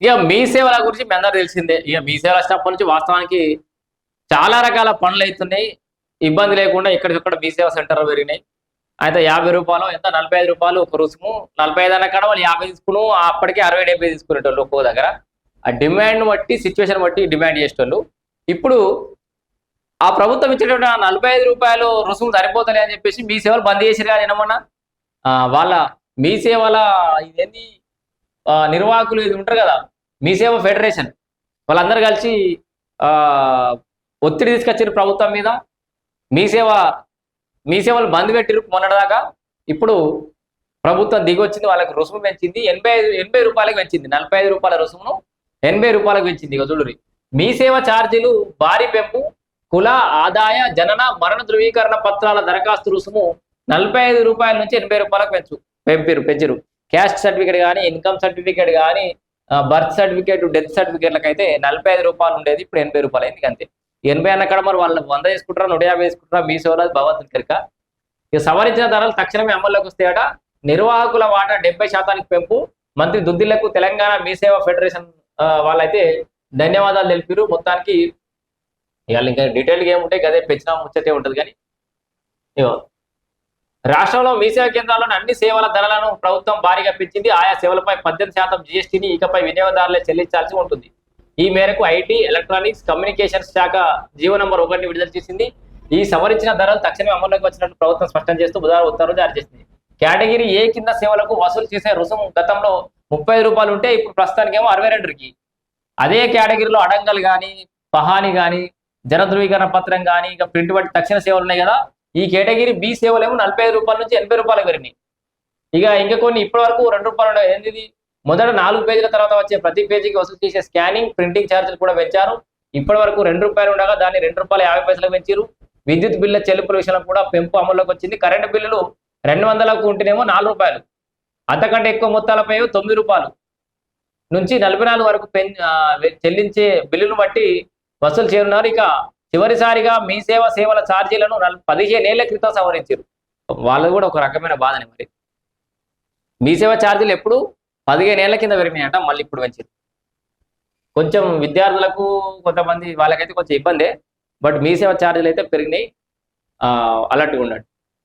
ఇక మీ సేవల గురించి మీ అందరూ తెలిసిందే. ఇక మీ సేవలు వచ్చినప్పటి నుంచి వాస్తవానికి చాలా రకాల పనులు అవుతున్నాయి. ఇబ్బంది లేకుండా ఎక్కడికక్కడ మీ సేవా సెంటర్లు పెరిగినాయి. అయితే రూ. 50 ఎంత రూ. 45 ఒక రుసుము. 45 అన్న కాడ వాళ్ళు 50 తీసుకును అప్పటికే 60, 70 తీసుకునేటోళ్ళు ఒక్కో దగ్గర. ఆ డిమాండ్ బట్టి సిచ్యువేషన్ బట్టి డిమాండ్ చేసేటోళ్ళు. ఇప్పుడు ఆ ప్రభుత్వం ఇచ్చేటువంటి ఆ రూ. 45 రుసుము సరిపోతలే అని చెప్పేసి మీ సేవలు బంద్ చేసిరు కదా ఏమన్నా. వాళ్ళ మీ సేవల ఇదేంది నిర్వాహకులు ఇది ఉంటారు కదా, మీ సేవ ఫెడరేషన్ వాళ్ళందరూ కలిసి ఒత్తిడి తీసుకొచ్చారు ప్రభుత్వం మీద. మీ సేవ మీ సేవలు బంద్ పెట్టిరు మొన్నటిదాకా. ఇప్పుడు ప్రభుత్వం దిగొచ్చింది, వాళ్ళకి రుసుము పెంచింది. 80 రూపాయలకు పెంచింది. 45 రుసుమును 80 రూపాయలకు పెంచింది. ఇక చూడురి, మీ సేవ ఛార్జీలు భారీ పెంపు. కుల, ఆదాయ, జనన, మరణ ధృవీకరణ పత్రాల దరఖాస్తు రుసుము 45 రూపాయల నుంచి 80 రూపాయలకు పెంచారు. క్యాస్ట్ సర్టిఫికేట్ కానీ, ఇన్కమ్ సర్టిఫికేట్ కానీ, బర్త్ సర్టిఫికేట్, డెత్ సర్టిఫికేట్లకు అయితే 45 రూపాయలు ఉండేది, ఇప్పుడు 80 రూపాయలు అయింది. అంతే. 80 అన్న కాడ మరి వాళ్ళు 100 తీసుకుంటారా, 150 తీసుకుంటారా, మీ సేవలో భగవంతుని కనుక. ఇక సవరించిన ధరలు తక్షణమే అమల్లోకి వస్తాయట. నిర్వాహకుల వాటా 70% పెంపు. మంత్రి దుద్దిళ్లకు తెలంగాణ మీ సేవ ఫెడరేషన్ వాళ్ళైతే ధన్యవాదాలు తెలిపారు. మొత్తానికి ఇవాళ ఇంకా డీటెయిల్గా ఏముంటాయి గదే పెంచిన ముచ్చటే ఉంటుంది. కానీ రాష్ట్రంలో మీ సేవా కేంద్రాల్లోని అన్ని సేవల ధరలను ప్రభుత్వం భారీగా పెంచింది. ఆయా సేవలపై 18% జీఎస్టీని ఇకపై వినియోగదారులే చెల్లించాల్సి ఉంటుంది. ఈ మేరకు ఐటీ, ఎలక్ట్రానిక్స్, కమ్యూనికేషన్స్ శాఖ జీవో నంబర్ 1 విడుదల చేసింది. ఈ సవరించిన ధరలు తక్షణమే అమల్లోకి వచ్చినట్టు ప్రభుత్వం స్పష్టం చేస్తూ బుధవారం ఉత్తర్వులు జారీ చేసింది. కేటగిరీ ఏ కింద సేవలకు వసూలు చేసే రుసుము గతంలో 30 రూపాయలు ఉంటే ఇప్పుడు ప్రస్తుతానికేమో 62కి. అదే కేటగిరీలో అడంగల్ కానీ, పహాని కానీ, జన ధృవీకరణ పత్రం కానీ, ఇక ప్రింట్ బట్టి తక్షణ సేవలు ఉన్నాయి కదా, ఈ కేటగిరీ బి సేవలేమో 45 రూపాయల నుంచి 80 రూపాయలకు పెరిగినాయి. ఇక ఇంకా కొన్ని ఇప్పటి వరకు 2 రూపాయలు ఏంది, మొదట 4 పేజీల తర్వాత వచ్చే ప్రతి పేజీకి వసూలు చేసే స్కానింగ్, ప్రింటింగ్ ఛార్జీలు కూడా పెంచారు. ఇప్పటి వరకు 2 రూపాయలు ఉండగా దాన్ని ₹2.50 పెంచారు. విద్యుత్ బిల్లుల చెల్లింపుల విషయంలో కూడా పెంపు అమల్లోకి వచ్చింది. కరెంటు బిల్లులు 200లకు ఉంటేనేమో 4 రూపాయలు, అంతకంటే ఎక్కువ మొత్తాలపై 9 రూపాయలు నుంచి 44 వరకు చెల్లించే బిల్లును బట్టి వసూలు చేయనున్నారు. ఇక చివరిసారిగా మీ సేవల ఛార్జీలను 15 ఏళ్ల క్రితం సవరించారు. వాళ్ళది కూడా ఒక రకమైన బాధనే. మరి మీ సేవ ఛార్జీలు ఎప్పుడు 15 ఏళ్ల కింద పెరిగినాయట, మళ్ళీ ఇప్పుడు పెంచారు. కొంచెం విద్యార్థులకు కొంతమంది వాళ్ళకైతే కొంచెం ఇబ్బందే, బట్ మీ సేవ ఛార్జీలు అయితే పెరిగినాయి. అలర్ట్గా ఉండండి.